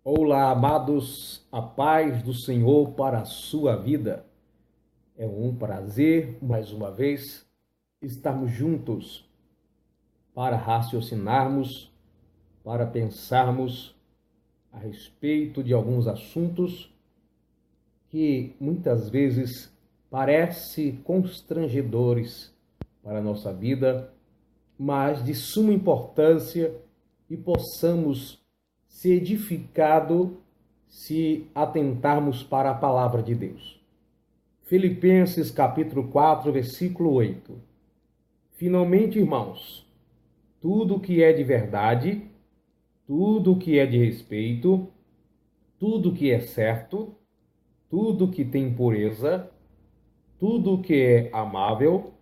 Olá, amados, a paz do Senhor para a sua vida. É um prazer, mais uma vez, estarmos juntos para raciocinarmos, para pensarmos a respeito de alguns assuntos que muitas vezes parecem constrangedores para a nossa vida, mas de suma importância e possamos ser edificados se atentarmos para a palavra de Deus. Filipenses capítulo 4, versículo 8. Finalmente, irmãos, tudo que é de verdade, tudo que é de respeito, tudo que é certo, tudo que tem pureza, tudo que é amável,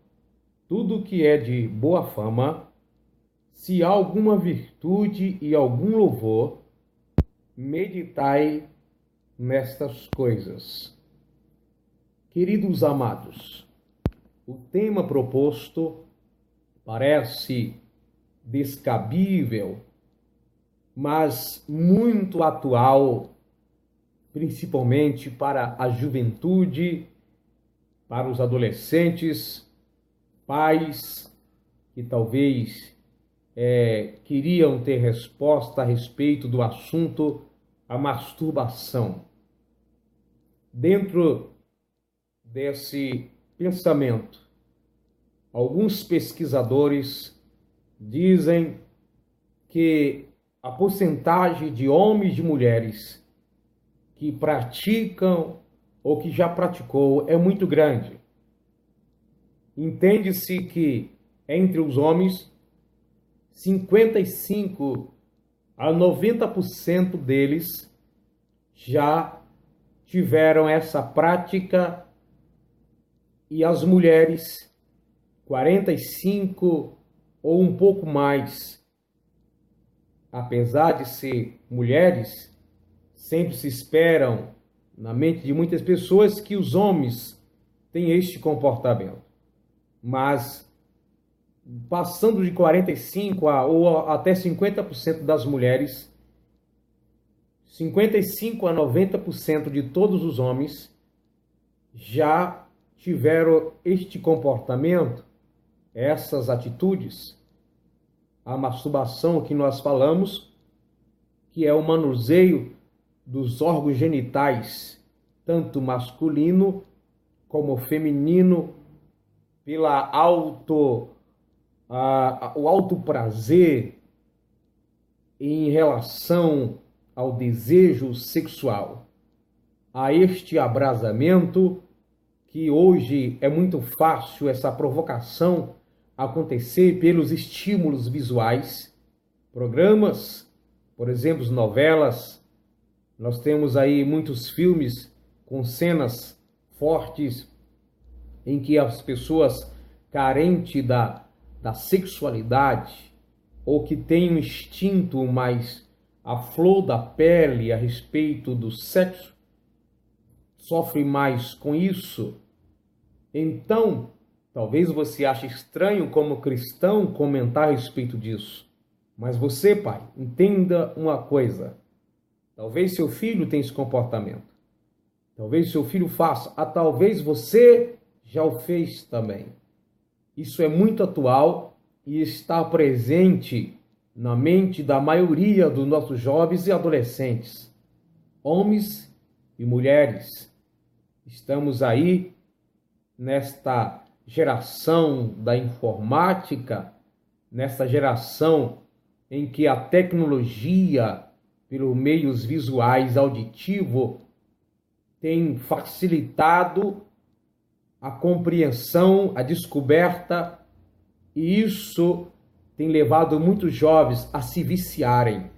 tudo que é de boa fama, se há alguma virtude e algum louvor, meditai nestas coisas. Queridos amados, o tema proposto parece descabível, mas muito atual, principalmente para a juventude, para os adolescentes, pais que talvez queriam ter resposta a respeito do assunto a masturbação. Dentro desse pensamento, alguns pesquisadores dizem que a porcentagem de homens e de mulheres que praticam ou que já praticou é muito grande. Entende-se que entre os homens 55 a 90% deles já tiveram essa prática e as mulheres 45 ou um pouco mais. Apesar de ser mulheres, sempre se esperam na mente de muitas pessoas que os homens têm este comportamento. Mas passando de 45 ou até 50% das mulheres, 55 a 90% de todos os homens já tiveram este comportamento, essas atitudes. A masturbação que nós falamos, que é o manuseio dos órgãos genitais, tanto masculino como feminino, pela o alto prazer em relação ao desejo sexual, a este abrasamento que hoje é muito fácil essa provocação acontecer pelos estímulos visuais, programas, por exemplo, novelas. Nós temos aí muitos filmes com cenas fortes em que as pessoas carentes da sexualidade ou que têm um instinto mais à flor da pele a respeito do sexo sofrem mais com isso. Então, talvez você ache estranho como cristão comentar a respeito disso. Mas você, pai, entenda uma coisa. Talvez seu filho tenha esse comportamento. Talvez seu filho faça. Talvez você já o fez também. Isso é muito atual e está presente na mente da maioria dos nossos jovens e adolescentes. Homens e mulheres. Estamos aí nesta geração da informática, nesta geração em que a tecnologia, pelos meios visuais, auditivo, tem facilitado a compreensão, a descoberta, e isso tem levado muitos jovens a se viciarem.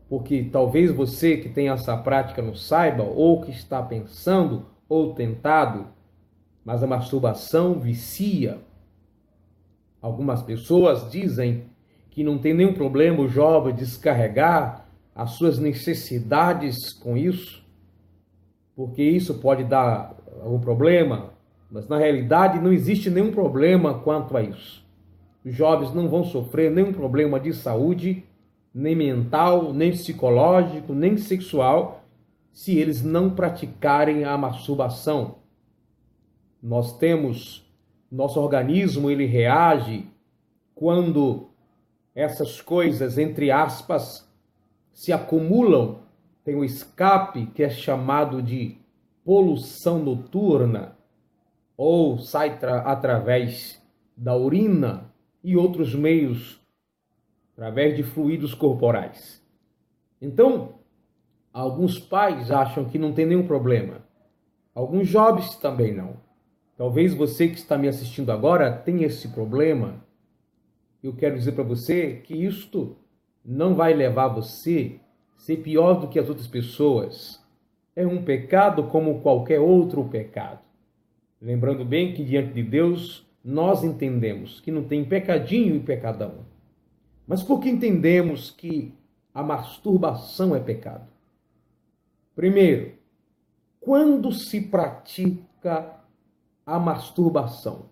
Porque talvez você que tem essa prática não saiba, ou que está pensando, ou tentado, mas a masturbação vicia. Algumas pessoas dizem que não tem nenhum problema o jovem descarregar as suas necessidades com isso, porque isso pode dar algum problema, mas na realidade não existe nenhum problema quanto a isso. Os jovens não vão sofrer nenhum problema de saúde nem mental, nem psicológico, nem sexual, se eles não praticarem a masturbação. Nosso organismo, ele reage quando essas coisas, entre aspas, se acumulam. Tem o escape, que é chamado de poluição noturna, ou sai através da urina e outros meios, através de fluidos corporais. Então, alguns pais acham que não tem nenhum problema. Alguns jovens também não. Talvez você que está me assistindo agora tenha esse problema. Eu quero dizer para você que isto não vai levar você a ser pior do que as outras pessoas. É um pecado como qualquer outro pecado. Lembrando bem que diante de Deus nós entendemos que não tem pecadinho e pecadão. Mas por que entendemos que a masturbação é pecado? Primeiro, quando se pratica a masturbação,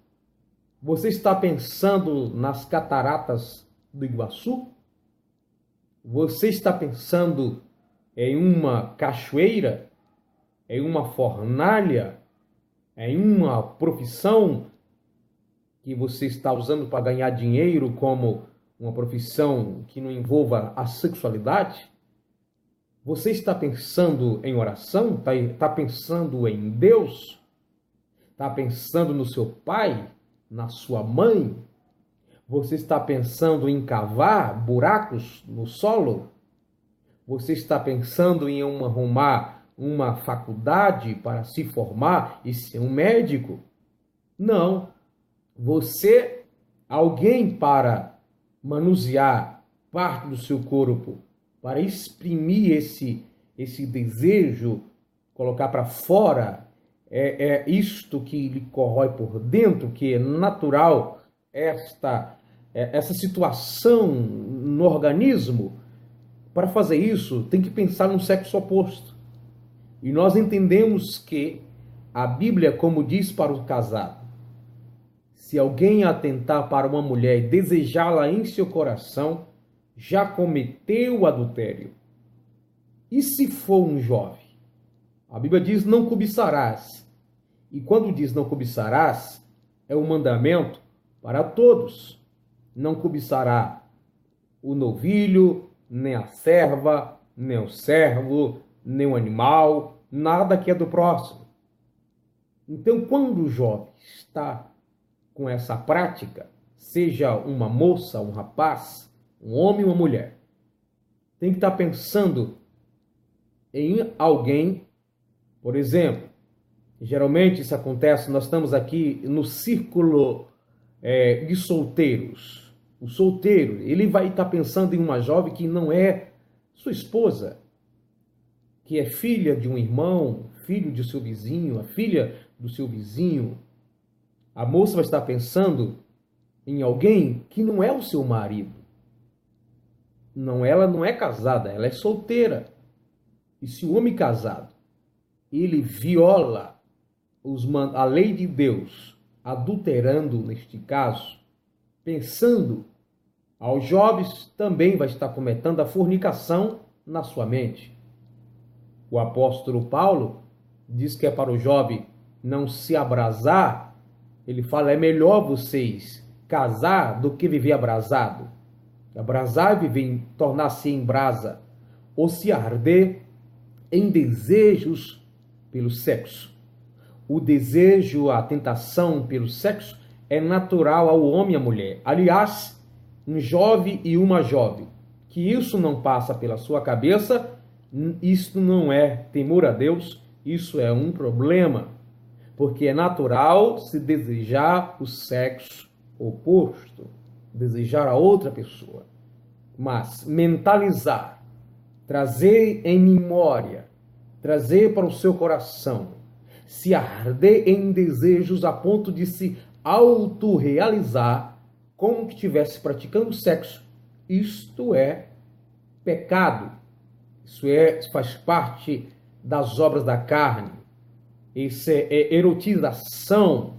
você está pensando nas cataratas do Iguaçu? Você está pensando em uma cachoeira? Em uma fornalha? Em uma profissão que você está usando para ganhar dinheiro, como uma profissão que não envolva a sexualidade? Você está pensando em oração? Está pensando em Deus? Está pensando no seu pai? Na sua mãe? Você está pensando em cavar buracos no solo? Você está pensando em arrumar uma faculdade para se formar e ser um médico? Não. Alguém para manusear parte do seu corpo, para exprimir esse desejo, colocar para fora, isto que lhe corrói por dentro, que é natural, essa situação no organismo. Para fazer isso, tem que pensar no sexo oposto. E nós entendemos que a Bíblia, como diz para o casado, se alguém atentar para uma mulher e desejá-la em seu coração, já cometeu o adultério. E se for um jovem? A Bíblia diz, não cobiçarás. E quando diz não cobiçarás, é um mandamento para todos. Não cobiçará o novilho, nem a serva, nem o servo, nem o animal, nada que é do próximo. Então, quando o jovem está com essa prática, seja uma moça, um rapaz, um homem ou uma mulher, tem que estar pensando em alguém, por exemplo, geralmente isso acontece, nós estamos aqui no círculo de solteiros. O solteiro, ele vai estar pensando em uma jovem que não é sua esposa, que é filha de um irmão, filho de seu vizinho, a filha do seu vizinho. A moça vai estar pensando em alguém que não é o seu marido. Não, ela não é casada, ela é solteira. E se o homem casado, ele viola a lei de Deus, adulterando neste caso, pensando, aos jovens também vai estar cometendo a fornicação na sua mente. O apóstolo Paulo diz que é para o jovem não se abrasar. Ele fala, é melhor vocês casar do que viver abrasado. Abrasar é viver, tornar-se em brasa, ou se arder em desejos pelo sexo. O desejo, a tentação pelo sexo é natural ao homem e à mulher. Aliás, um jovem e uma jovem, que isso não passa pela sua cabeça, isso não é temor a Deus, isso é um problema. Porque é natural se desejar o sexo oposto, desejar a outra pessoa. Mas mentalizar, trazer em memória, trazer para o seu coração, se arder em desejos a ponto de se autorrealizar como que estivesse praticando sexo, isto é pecado. Isso faz parte das obras da carne. Isso é erotização.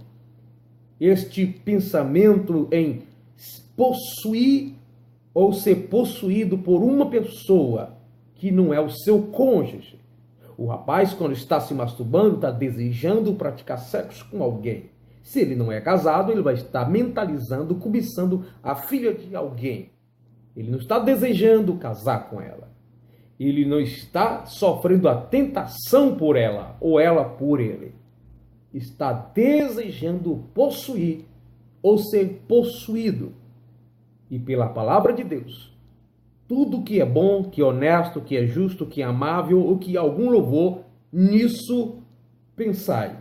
Este pensamento em possuir ou ser possuído por uma pessoa que não é o seu cônjuge. O rapaz, quando está se masturbando, está desejando praticar sexo com alguém. Se ele não é casado, ele vai estar mentalizando, cobiçando a filha de alguém. Ele não está desejando casar com ela. Ele não está sofrendo a tentação por ela, ou ela por ele. Está desejando possuir ou ser possuído. E pela palavra de Deus, tudo que é bom, que é honesto, que é justo, que é amável, ou que algum louvor, nisso pensai.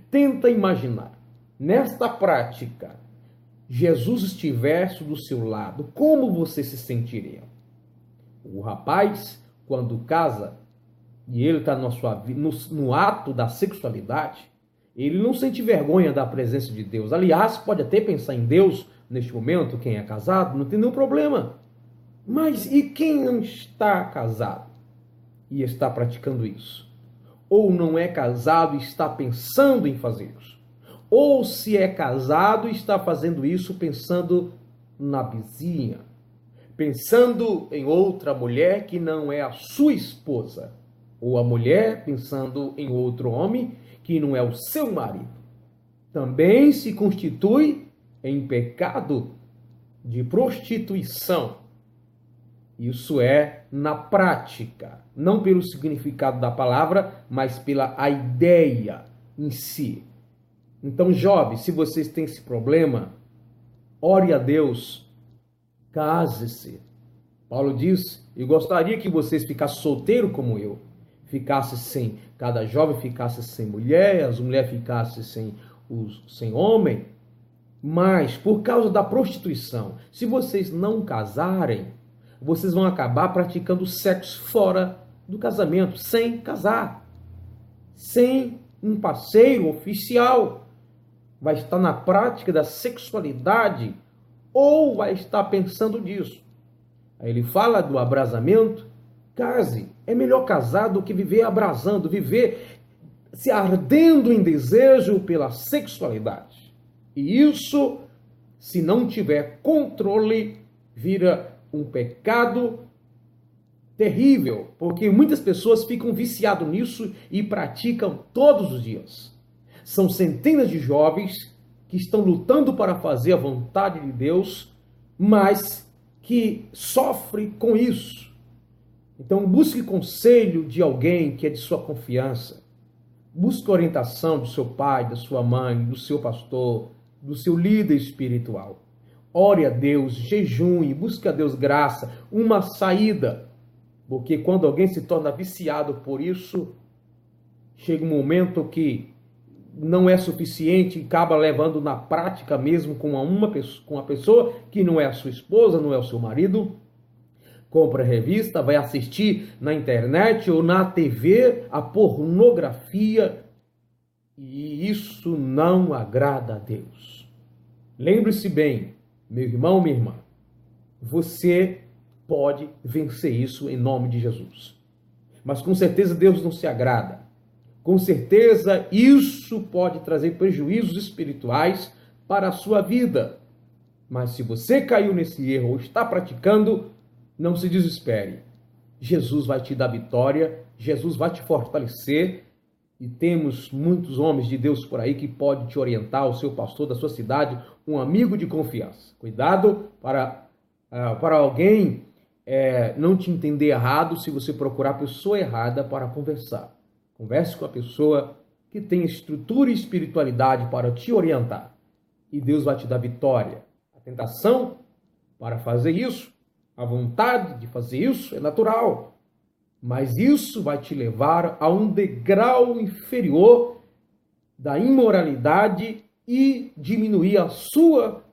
Tenta imaginar, nesta prática, Jesus estivesse do seu lado, como você se sentiria? O rapaz, quando casa, e ele está no ato da sexualidade, ele não sente vergonha da presença de Deus. Aliás, pode até pensar em Deus neste momento, quem é casado, não tem nenhum problema. Mas e quem não está casado e está praticando isso? Ou não é casado e está pensando em fazer isso? Ou se é casado e está fazendo isso pensando na vizinha, pensando em outra mulher que não é a sua esposa, ou a mulher pensando em outro homem que não é o seu marido. Também se constitui em pecado de prostituição. Isso é na prática, não pelo significado da palavra, mas pela a ideia em si. Então, jovens, se vocês têm esse problema, ore a Deus, case-se. Paulo diz, eu gostaria que vocês ficassem solteiros como eu, ficasse sem, cada jovem ficasse sem mulher, as mulheres ficassem sem homem, mas por causa da prostituição, se vocês não casarem, vocês vão acabar praticando sexo fora do casamento, sem casar, sem um parceiro oficial. Vai estar na prática da sexualidade ou vai estar pensando nisso. Aí ele fala do abrasamento. Case, é melhor casar do que viver abrasando, viver se ardendo em desejo pela sexualidade. E isso, se não tiver controle, vira um pecado terrível, porque muitas pessoas ficam viciadas nisso e praticam todos os dias. São centenas de jovens que estão lutando para fazer a vontade de Deus, mas que sofrem com isso. Então, busque conselho de alguém que é de sua confiança. Busque orientação do seu pai, da sua mãe, do seu pastor, do seu líder espiritual. Ore a Deus, jejune, busque a Deus graça, uma saída. Porque quando alguém se torna viciado por isso, chega um momento que não é suficiente e acaba levando na prática mesmo com uma pessoa que não é a sua esposa, não é o seu marido. Compra revista, vai assistir na internet ou na TV a pornografia e isso não agrada a Deus. Lembre-se bem, meu irmão, minha irmã, você pode vencer isso em nome de Jesus. Mas com certeza Deus não se agrada. Com certeza isso pode trazer prejuízos espirituais para a sua vida. Mas se você caiu nesse erro ou está praticando, não se desespere. Jesus vai te dar vitória, Jesus vai te fortalecer e temos muitos homens de Deus por aí que podem te orientar, o seu pastor da sua cidade, um amigo de confiança. Cuidado para alguém não te entender errado se você procurar a pessoa errada para conversar. Converse com a pessoa que tem estrutura e espiritualidade para te orientar. E Deus vai te dar vitória. A tentação para fazer isso, a vontade de fazer isso é natural. Mas isso vai te levar a um degrau inferior da imoralidade e diminuir a sua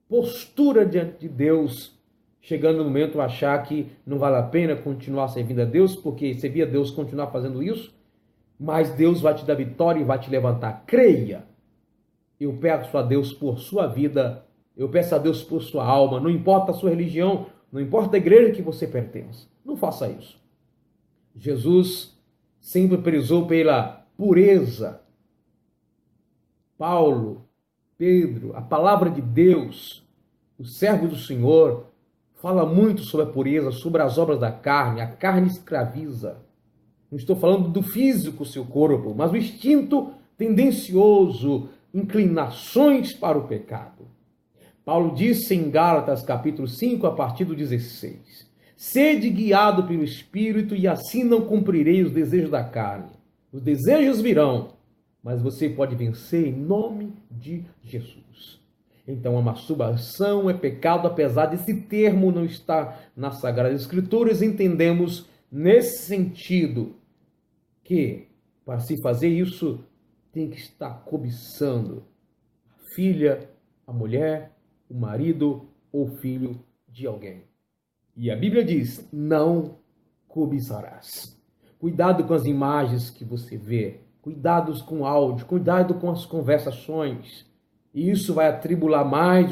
postura diante de Deus, chegando no momento de achar que não vale a pena continuar servindo a Deus, porque servir a Deus continuar fazendo isso, mas Deus vai te dar vitória e vai te levantar. Creia. Eu peço a Deus por sua vida, eu peço a Deus por sua alma, não importa a sua religião, não importa a igreja que você pertence. Não faça isso. Jesus sempre prezou pela pureza. Paulo, Pedro, a palavra de Deus, o servo do Senhor, fala muito sobre a pureza, sobre as obras da carne. A carne escraviza. Não estou falando do físico, seu corpo, mas o instinto tendencioso, inclinações para o pecado. Paulo disse em Gálatas capítulo 5, a partir do 16: sede guiado pelo Espírito e assim não cumprirei os desejos da carne. Os desejos virão, mas você pode vencer em nome de Jesus. Então a masturbação é pecado, apesar desse termo não estar nas Sagradas Escrituras. Entendemos nesse sentido que para se fazer isso tem que estar cobiçando a filha, a mulher, o marido ou filho de alguém. E a Bíblia diz: não cobiçarás. Cuidado com as imagens que você vê, cuidado com o áudio, cuidado com as conversações. E isso vai atribular mais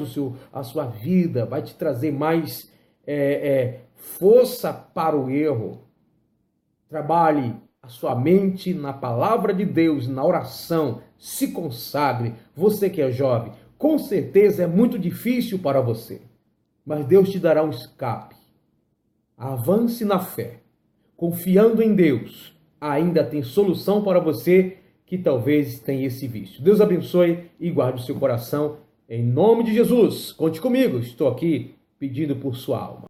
a sua vida, vai te trazer mais força para o erro. Trabalhe a sua mente na palavra de Deus, na oração, se consagre. Você que é jovem, com certeza é muito difícil para você, mas Deus te dará um escape. Avance na fé, confiando em Deus. Ainda tem solução para você que talvez tenha esse vício. Deus abençoe e guarde o seu coração. Em nome de Jesus, conte comigo. Estou aqui pedindo por sua alma.